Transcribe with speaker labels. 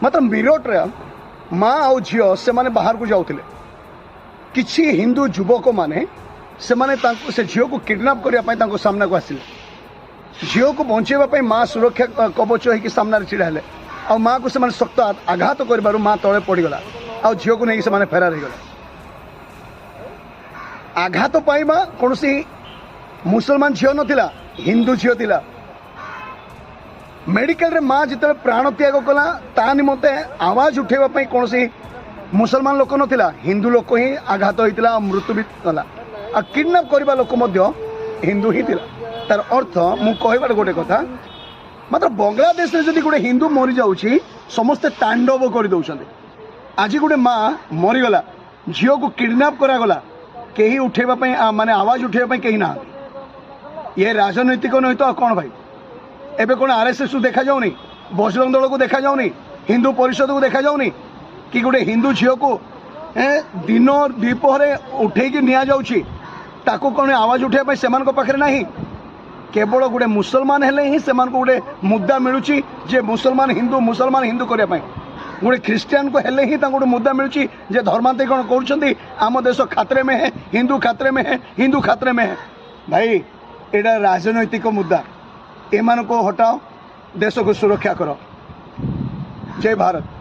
Speaker 1: मात्र मीरट्रे माँ आउ झील से माने बाहर को जाऊले किसी हिंदू युवक माने से झील को किडनैप करने सामना को आसिले झील को बचाइवाई माँ सुरक्षा कवच हो सामने छिड़ा हेले आ माँ को से शक्त आघात कर माँ तले पड़गला आ झील को लेकिन से फेरार हो गले आघात पाइबा कौन मुसलमान झील नाला हिंदू झील थिला मेडिकल रे माँ जिते प्राण त्याग कला ता निमते आवाज उठेवाई कौन मुसलमान लोक नाला हिंदू लोक ही आघात होता मृत्यु भी गला आ किडनैप करने लोक हिंदू ही थिला तार अर्थ मु कहबार गोटे कथा मात्र बांग्लादेश रे जदि गोटे हिंदू मरी जाउछि समस्ते तांडव कर दउछन्ते आज गोटे माँ मरीगला झील को किडनैप करागला कहीं उठेवाई माने आवाज उठेवाई कहीं ना ये राजनैतिक नहीं तो कौन भाई एबे कौन आरएसएस को देखा जाऊनी बजरंग दल को देखा जाऊनी हिंदू परिषद को देखा जाऊनी कि गोटे हिंदू झील को दिन द्विपहरे उठेकी निया जाउछि ताको कौन आवाज उठे से पाखे ना केवल गोटे मुसलमान हेले ही से गोटे मुद्दा मिलूची जे मुसलमान हिंदू करने गोटे ख्रीस्टियान को हेले ही गोटे मुद्दा मिलूची जे धर्मांतरीकरण करुँच आम देश खातरे में है हिंदू खातरे में है हिंदू खातरे में है भाई एटा राजनैतिक मुद्दा एमान को हटाओ देश को सुरक्षा करो जय भारत।